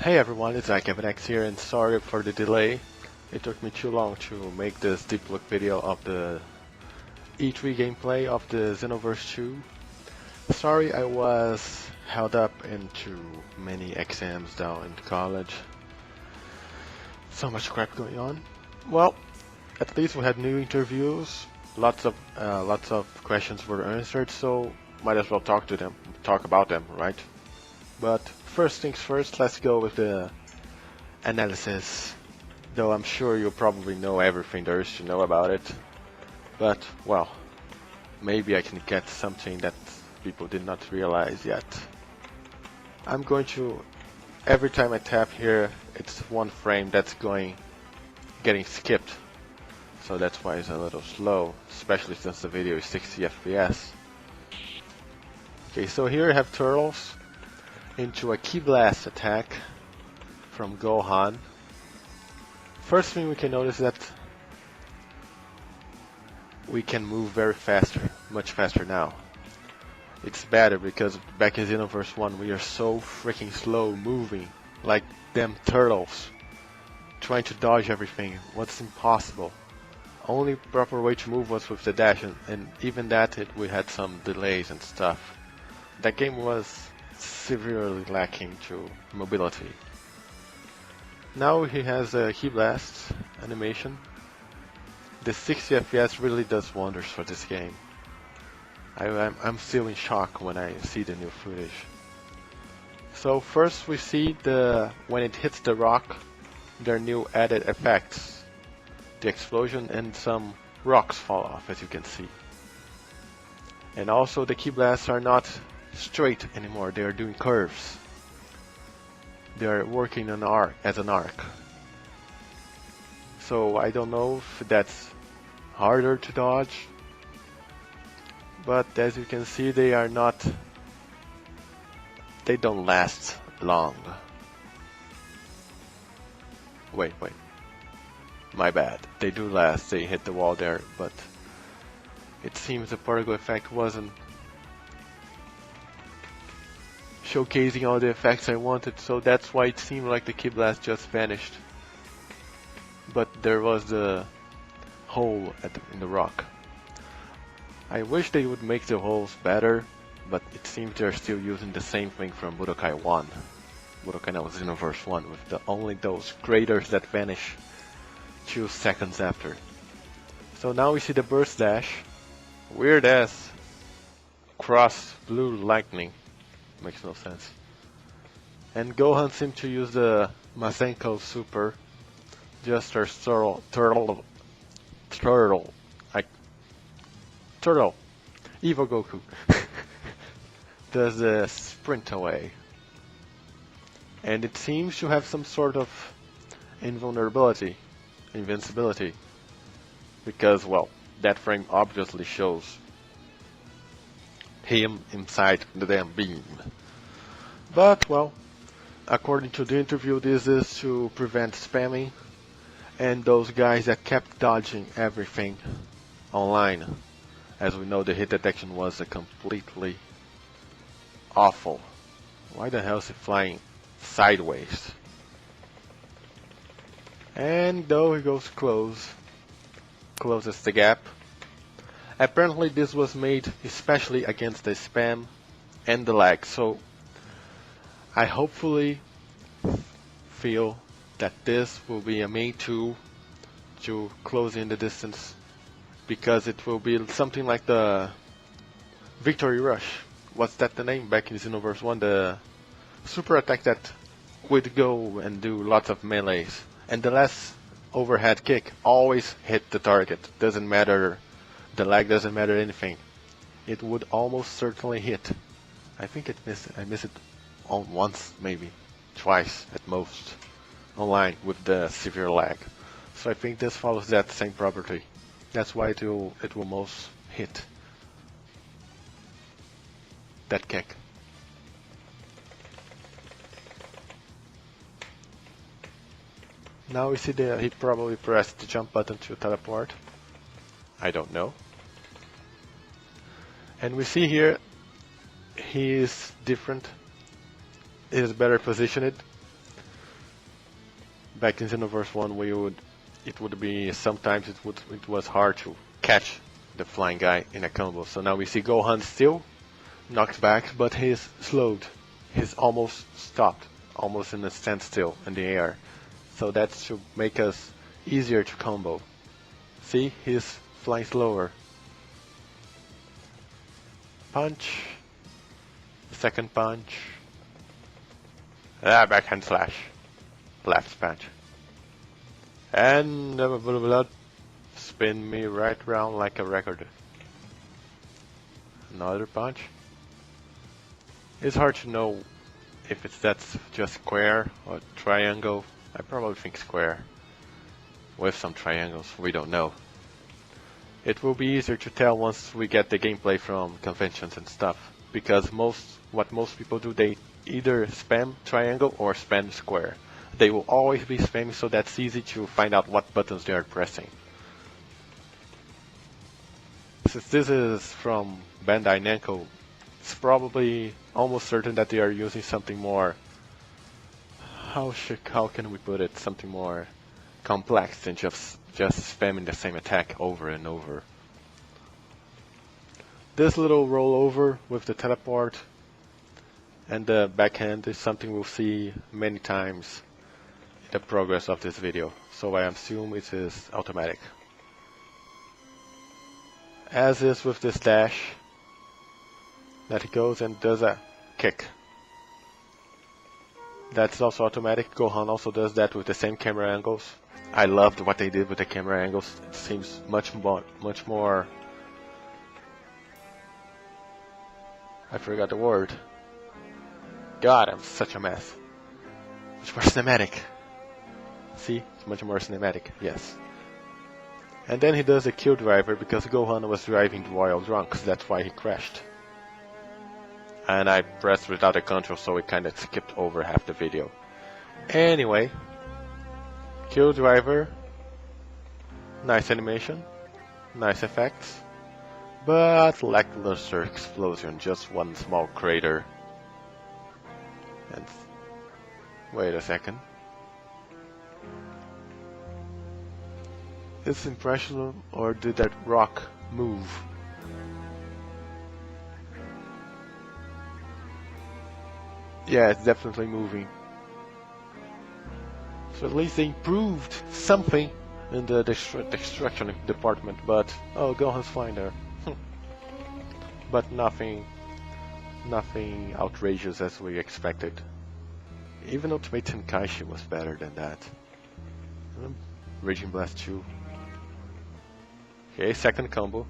Hey everyone, it's X here, and sorry for the delay. It took me too long to make this deep look video of the E3 gameplay of the Xenoverse 2. Sorry I was held up into many exams down in college. So much crap going on. Well, at least we had new interviews. Lots of questions were answered, so might as well talk about them, right? But first things first, let's go with the analysis. Though I'm sure you probably know everything there is to know about it. But, well, maybe I can get something that people did not realize yet. I'm going to, every time I tap here, it's one frame that's getting skipped. So that's why it's a little slow, especially since the video is 60 FPS. Okay, so here I have turtles into a Ki Blast attack from Aaaand. First thing we can notice is that we can move much faster now. It's better because back in Xenoverse 1 we are so freaking slow moving, like them turtles, trying to dodge everything. What's impossible. Only proper way to move was with the dash, and even that we had some delays and stuff. That game was severely lacking to mobility. Now he has a Ki Blast animation. The 60 FPS really does wonders for this game. I'm still in shock when I see the new footage. So first we see when it hits the rock, there are new added effects. The explosion and some rocks fall off, as you can see. And also the Ki Blasts are not straight anymore, they are doing curves. They are working as an arc. So I don't know if that's harder to dodge, but as you can see they don't last long. Wait, my bad, they do last, they hit the wall there, but it seems the particle effect wasn't showcasing all the effects I wanted, so that's why it seemed like the Ki Blast just vanished. But there was the hole in the rock. I wish they would make the holes better, but it seems they're still using the same thing from Budokai 1. Budokai no Xenoverse 1, with only those craters that vanish 2 seconds after. So now we see the burst dash. Weird ass cross blue lightning. Makes no sense. And Gohan seemed to use the Masenko Super. Just her turtle. Evo Goku. Does the sprint away. And it seems to have some sort of invincibility. Because, well, that frame obviously shows him inside the damn beam. But, well, according to the interview, this is to prevent spamming and those guys that kept dodging everything online. As we know, the hit detection was completely awful. Why the hell is he flying sideways? And though he goes closes the gap. Apparently this was made especially against the spam and the lag, so I hopefully feel that this will be a main tool to close in the distance, because it will be something like the Victory Rush. What's that the name back in Xenoverse 1? The super attack that would go and do lots of melees, and the last overhead kick always hit the target. Doesn't matter, the lag doesn't matter anything. It would almost certainly hit. I think I missed it on once, maybe twice at most online with the severe lag. So I think this follows that same property. That's why it will most hit that kick. Now we see he probably pressed the jump button to teleport. I don't know. And we see here he is different. He is better positioned. Back in Xenoverse 1, it would be sometimes it was hard to catch the flying guy in a combo. So now we see Gohan still knocks back, but he's slowed. He's almost stopped, almost in a standstill in the air. So that should make us easier to combo. See, he's flying slower. Punch. Second punch. Backhand slash. Left punch. And spin me right round like a record. Another punch. It's hard to know if that's just square or triangle. I probably think square. With some triangles, we don't know. It will be easier to tell once we get the gameplay from conventions and stuff. Because what most people do, they either spam triangle or spam square. They will always be spamming, so that's easy to find out what buttons they are pressing. Since this is from Bandai Namco, it's probably almost certain that they are using something more, how can we put it, something more complex than just spamming the same attack over and over. This little rollover with the teleport and the backhand is something we'll see many times in the progress of this video, so I assume it is automatic. As is with this dash, that he goes and does a kick. That's also automatic. Gohan also does that with the same camera angles. I loved what they did with the camera angles. It seems much more. I forgot the word. God, I'm such a mess. Much more cinematic. See, it's much more cinematic. Yes. And then he does a kill driver because Gohan was driving while drunk. That's why he crashed. And I pressed without a control, so it kind of skipped over half the video. Anyway, kill driver, nice animation, nice effects, but lackluster explosion, just one small crater. And wait a second. Is impressionable, or did that rock move? Yeah, it's definitely moving. So at least they improved something in the destruction department, but oh, Gohan's fine there. But nothing outrageous as we expected. Even Ultimate Tenkaichi was better than that. Raging Blast 2. Okay, second combo.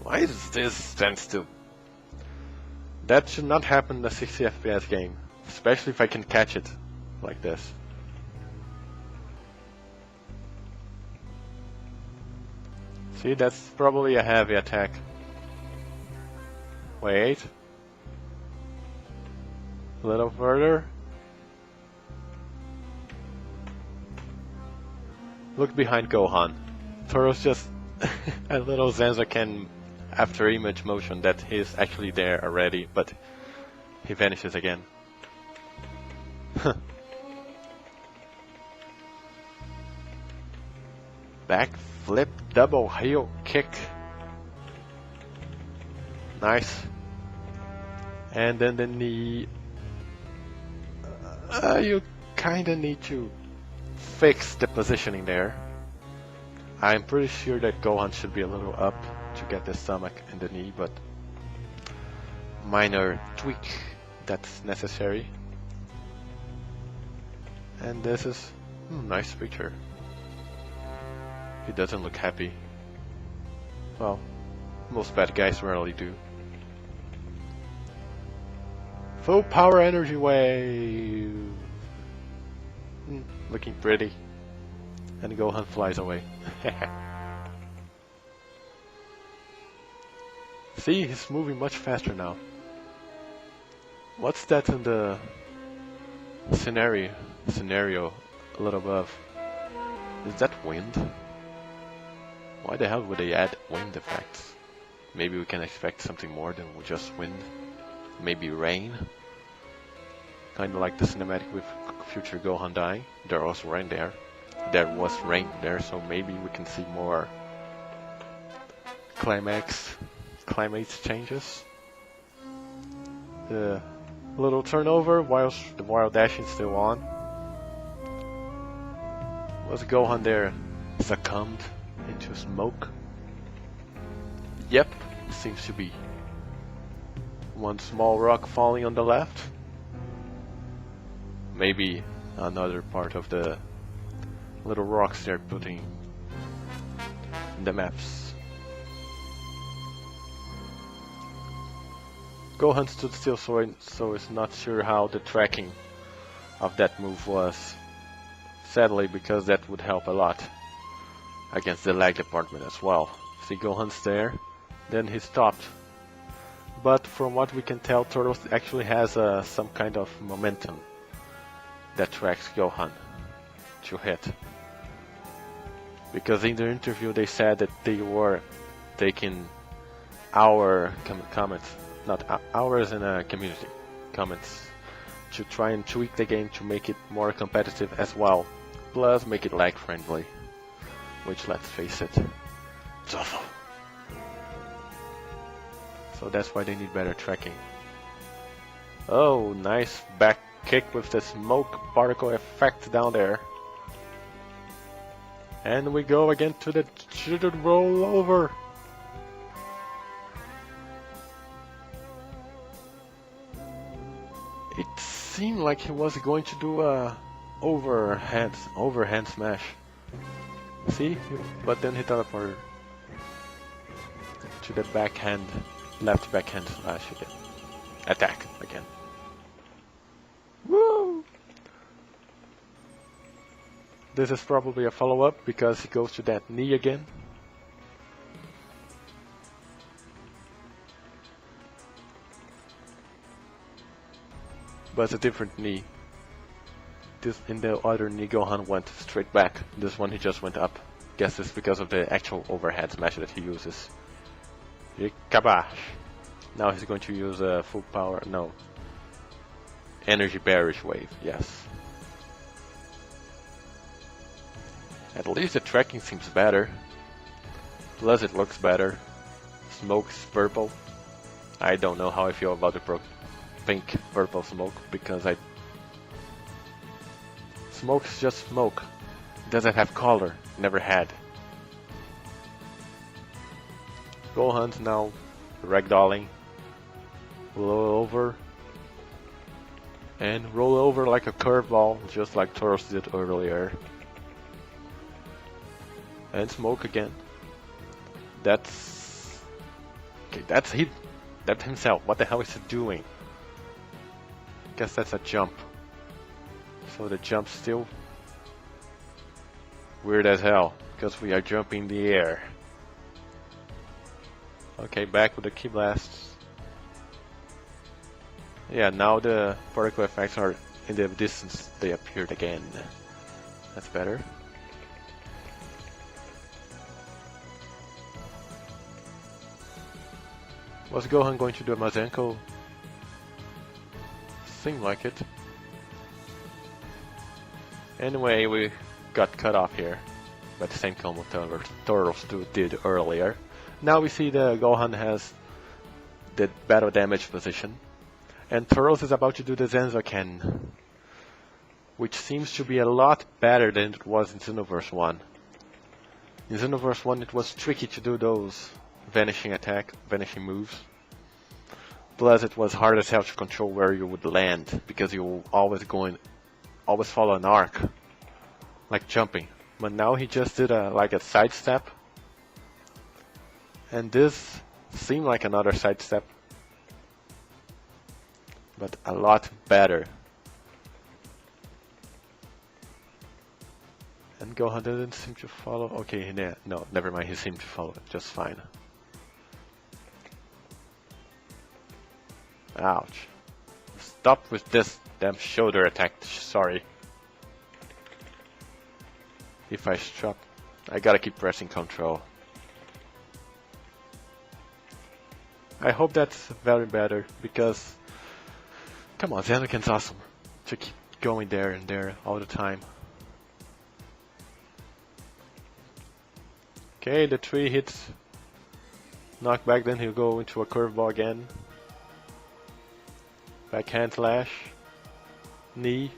Why is this standstill? That should not happen in a 60 FPS game, especially if I can catch it like this. See, that's probably a heavy attack. Wait. A little further. Look behind Gohan. Toro's just a little Zenza can after image motion that he's actually there already, but he vanishes again. Back flip double heel kick. Nice. And then the knee. You kinda need to fix the positioning there. I'm pretty sure that Gohan should be a little up to get the stomach and the knee, but minor tweak that's necessary. And this is nice picture. He doesn't look happy. Well, most bad guys rarely do. Full power energy wave. Looking pretty. And Gohan flies away. See, he's moving much faster now. What's that in the scenario a little above? Is that wind? Why the hell would they add wind effects? Maybe we can expect something more than just wind. Maybe rain? Kind of like the cinematic with future Gohan dying. There was rain there. There was rain there, so maybe we can see more climate changes. The little turnover while dashing still on. Was Gohan there succumbed into smoke? Yep, seems to be. One small rock falling on the left. Maybe another part of the little rocks they're putting in the maps. Gohan stood still, so it's not sure how the tracking of that move was. Sadly, because that would help a lot against the lag department as well. See, Gohan's there, then he stopped. But from what we can tell, Turtles actually has some kind of momentum that tracks Gohan to hit. Because in their interview they said that they were taking our comments, not ours in a community, comments, to try and tweak the game to make it more competitive as well. Plus make it lag friendly. Which, let's face it, it's awful. So that's why they need better tracking. Oh, nice back kick with the smoke particle effect down there. And we go again to the roll over. It seemed like he was going to do a overhand smash. See? But then he teleported to the backhand, left backhand slash again. Attack again. Woo! This is probably a follow-up because he goes to that knee again. But it's a different knee. This in the other knee Gohan went straight back. This one he just went up. Guess it's because of the actual overhead smash that he uses. Kabash. Now he's going to use a full power. No. Energy bearish wave. Yes. At least the tracking seems better. Plus it looks better. Smoke's purple. I don't know how I feel about the pink purple smoke because smoke's just smoke. It doesn't have color. Never had. Gohan's now ragdolling. Roll over. And roll over like a curveball, just like Turtles did earlier. And smoke again. That's... Okay, that's himself. What the hell is he doing? Guess that's a jump. So the jump's still weird as hell, because we are jumping in the air. Okay, back with the key blasts. Yeah, now the particle effects are in the distance. They appeared again. That's better. Was Gohan going to do a Mazenko? Seemed like it. Anyway, we got cut off here by the same combo Turtles did earlier. Now we see the Gohan has the battle damage position, and Turtles is about to do the Zenzoken, which seems to be a lot better than it was in Xenoverse 1. In Xenoverse 1 it was tricky to do those vanishing moves. Plus it was hard as hell to control where you would land, because you were always follow an arc, like jumping. But now he just did like a sidestep, and this seemed like another sidestep, but a lot better. And Gohan didn't seem to follow. Okay, no, never mind. He seemed to follow it just fine. Ouch! Stop with this damn shoulder attack. Sorry. If I struck, I gotta keep pressing control. I hope that's very better, because come on, Zenzoken's awesome. to keep going there and there all the time. Okay, the 3 hits knockback, then he'll go into a curveball again. Backhand slash. Knee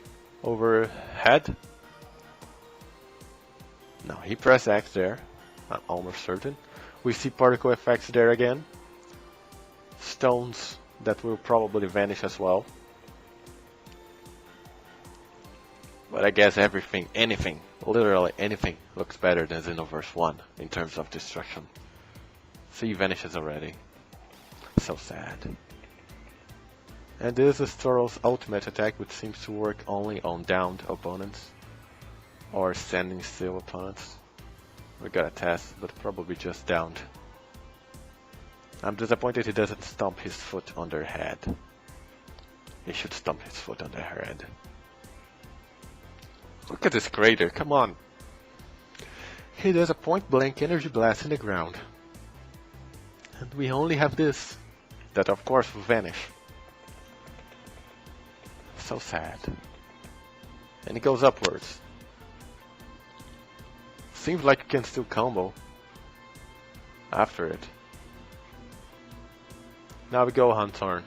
over head. No, he pressed X there. I'm almost certain. We see particle effects there again. Stones that will probably vanish as well. But I guess everything, anything, literally anything looks better than Xenoverse 1 in terms of destruction. See, vanishes already. So sad. And this is Toro's ultimate attack, which seems to work only on downed opponents or standing still opponents. We gotta test, but probably just downed. I'm disappointed he doesn't stomp his foot on their head. He should stomp his foot on their head. Look at this crater, come on! He does a point-blank energy blast in the ground. And we only have this, that of course will vanish. So sad. And it goes upwards. Seems like you can still combo after it. Now we go Aaaand turn.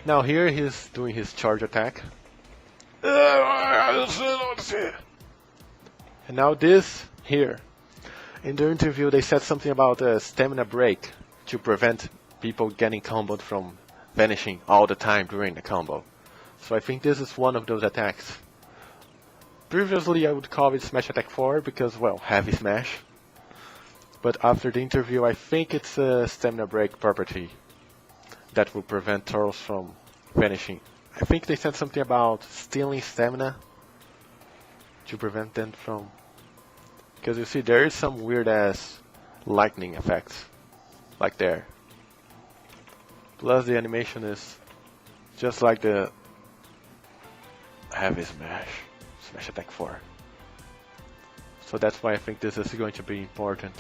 Now here he's doing his charge attack. And now this here. In the interview they said something about a stamina break to prevent people getting comboed from vanishing all the time during the combo. So I think this is one of those attacks. Previously I would call it Smash Attack 4 because, well, heavy smash. But after the interview I think it's a stamina break property that will prevent turtles from vanishing. I think they said something about stealing stamina to prevent them from... Because you see there is some weird ass lightning effects, like there. Plus the animation is just like the heavy smash, Smash Attack 4. So that's why I think this is going to be important.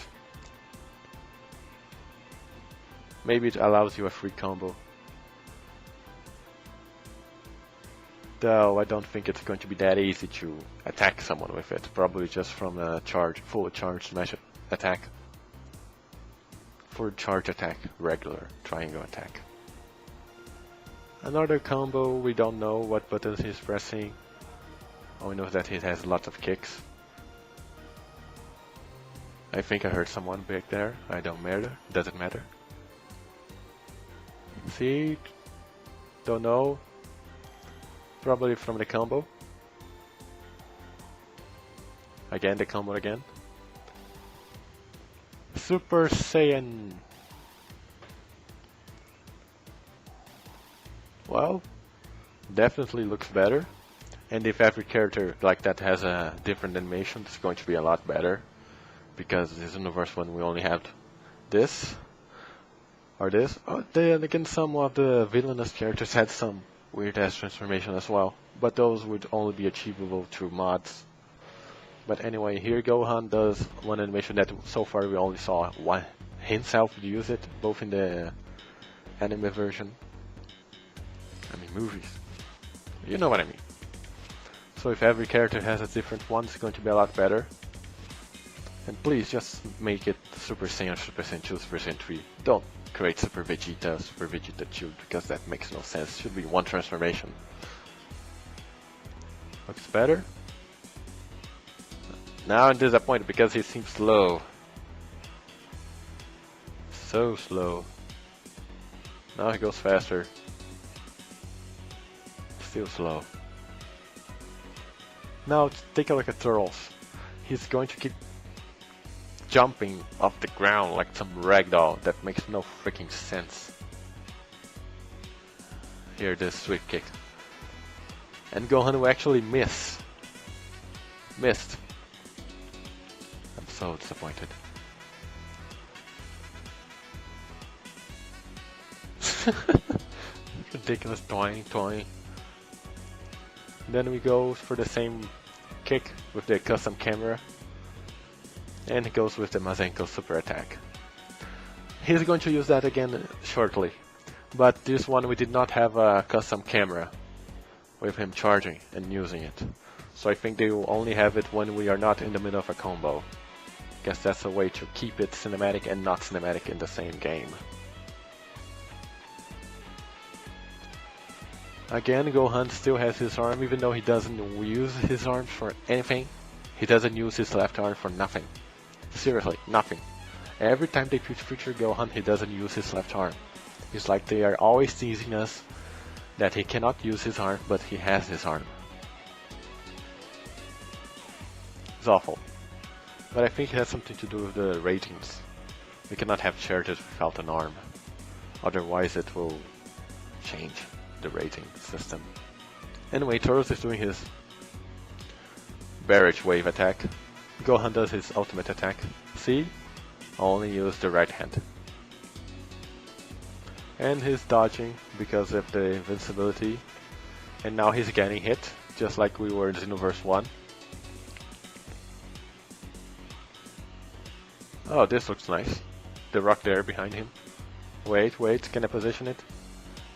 Maybe it allows you a free combo. Though I don't think it's going to be that easy to attack someone with it. Probably just from a full charge smash attack. Full charge attack, regular triangle attack. Another combo, we don't know what buttons he's pressing. All we know is that he has lots of kicks. I think I heard someone back there. I don't matter, doesn't matter. See? Don't know. Probably from the combo. Again, the combo again. Super Saiyan. Well, definitely looks better. And if every character like that has a different animation, it's going to be a lot better. Because this Xenoverse one we only have this. Or this. Oh, then again, some of the villainous characters had some weird ass transformation as well. But those would only be achievable through mods. But anyway, here Gohan does one animation that so far we only saw one himself use it, both in the anime version. I mean movies. You know what I mean. So if every character has a different one, it's going to be a lot better. And please just make it Super Saiyan, Super Saiyan 2, Super Saiyan 3. Don't create Super Vegeta 2, because that makes no sense. It should be one transformation. Looks better. Now I'm disappointed because he seems slow. So slow. Now he goes faster. Still slow. Now take a look at Turtles. He's going to keep jumping off the ground like some ragdoll. That makes no freaking sense. Here, this sweep kick. And Gohan will actually miss. Missed. I'm so disappointed. Ridiculous toing. Then we go for the same kick with the custom camera. And he goes with the Mazenko super attack. He's going to use that again shortly. But this one we did not have a custom camera. with him charging and using it. So I think they will only have it when we are not in the middle of a combo. Guess that's a way to keep it cinematic and not cinematic in the same game. Again, Gohan still has his arm, even though he doesn't use his arms for anything. He doesn't use his left arm for nothing. Seriously, nothing. Every time they feature Gohan, he doesn't use his left arm. It's like they are always teasing us that he cannot use his arm, but he has his arm. It's awful. But I think it has something to do with the ratings. We cannot have characters without an arm. Otherwise it will change the rating system. Anyway, Turles is doing his barrage wave attack. Gohan does his ultimate attack. See? Only use the right hand. And he's dodging because of the invincibility. And now he's getting hit, just like we were in Xenoverse 1. Oh, this looks nice. The rock there behind him. Wait, can I position it?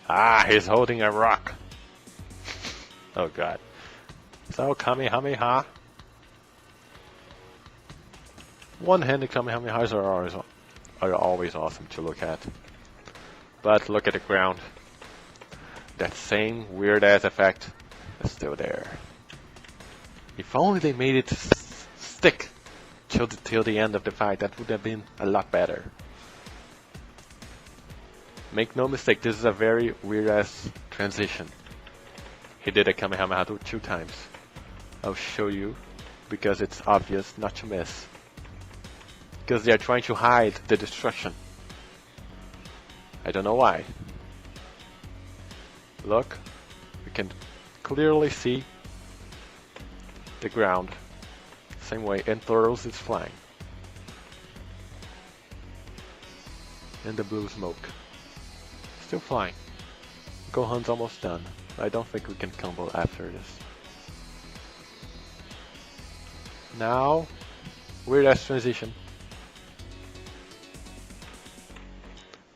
Ah, he's holding a rock. Oh god. So, Kamehameha. One-handed Kamehamehas are always awesome to look at. But look at the ground. That same weird-ass effect is still there. If only they made it stick till the end of the fight, that would have been a lot better. Make no mistake, this is a very weird-ass transition. He did a Kamehameha 2 times. I'll show you, because it's obvious not to miss. Because they are trying to hide the destruction. I don't know why. Look, we can clearly see the ground. Same way, and Turles is flying. And the blue smoke. Still flying. Gohan's almost done. I don't think we can combo after this. Now, weird ass transition.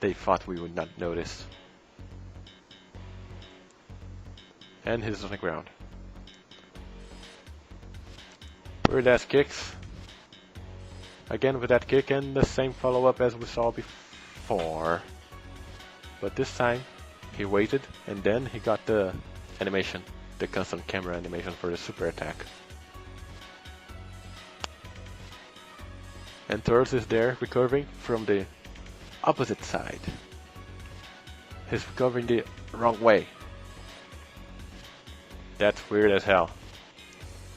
They thought we would not notice. And he's on the ground. Weird ass kicks. Again with that kick and the same follow-up as we saw before. But this time he waited and then he got the animation, the constant camera animation for the super attack. And Turles is there recovering from the opposite side. He's recovering the wrong way. That's weird as hell.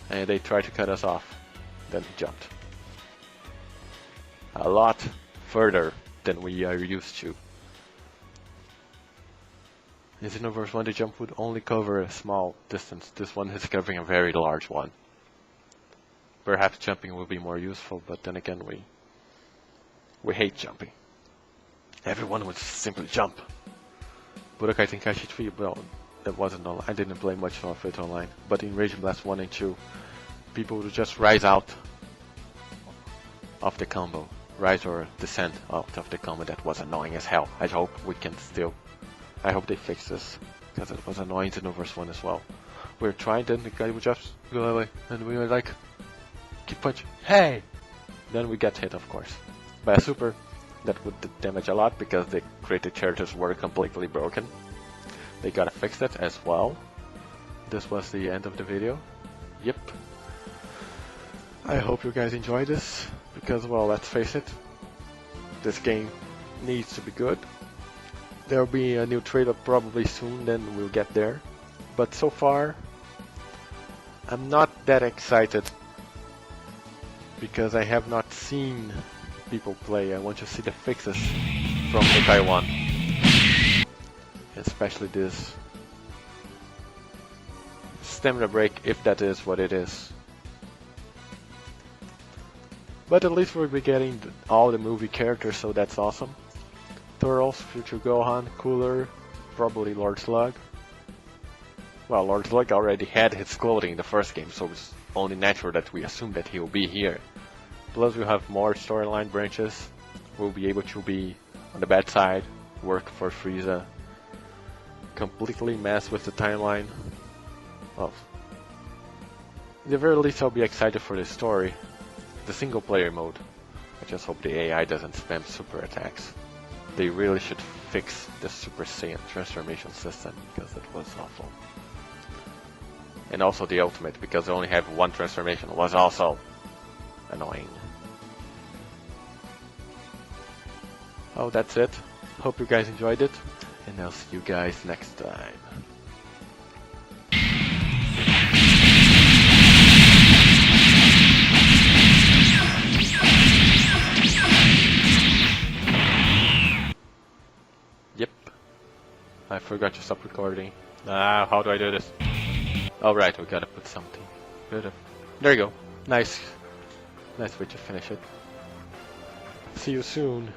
And they tried to cut us off. Then he jumped. A lot further than we are used to. In Xenoverse 1, the jump would only cover a small distance. This one is covering a very large one. Perhaps jumping will be more useful, but then again we hate jumping. Everyone would simply jump. Budokai Tenkaichi 3, well, that wasn't online. I didn't play much of it online. But in Raging Blast 1 and 2, people would just rise out of the combo. Rise or descend out of the combo. That was annoying as hell. I hope they fix this. Because it was annoying in Xenoverse 1 as well. We were trying, then the guy would just go away. And we were like, keep punching. Hey! Then we get hit, of course. By a super. That would damage a lot because the created characters were completely broken. They gotta fix that as well. This was the end of the video. Yep. I hope you guys enjoyed this, because, well, let's face it, this game needs to be good. There'll be a new trailer probably soon, then we'll get there. But so far, I'm not that excited, because I have not seen people play. I want to see the fixes from the Taiwan. Especially this stamina break, if that is what it is. But at least we'll be getting all the movie characters, so that's awesome. Turles, Future Gohan, Cooler, probably Lord Slug. Well, Lord Slug already had his clothing in the first game, so it's only natural that we assume that he will be here. Plus we'll have more storyline branches. We'll be able to be on the bad side, work for Frieza, completely mess with the timeline. well, at the very least I'll be excited for the story, the single player mode. I just hope the AI doesn't spam super attacks. They really should fix the Super Saiyan transformation system because it was awful. And also the ultimate, because I only have one transformation, was also annoying. Oh, that's it. Hope you guys enjoyed it, and I'll see you guys next time. Yep. I forgot to stop recording. Ah, how do I do this? Oh right, we gotta put something. Good. There you go. Nice way to finish it. See you soon.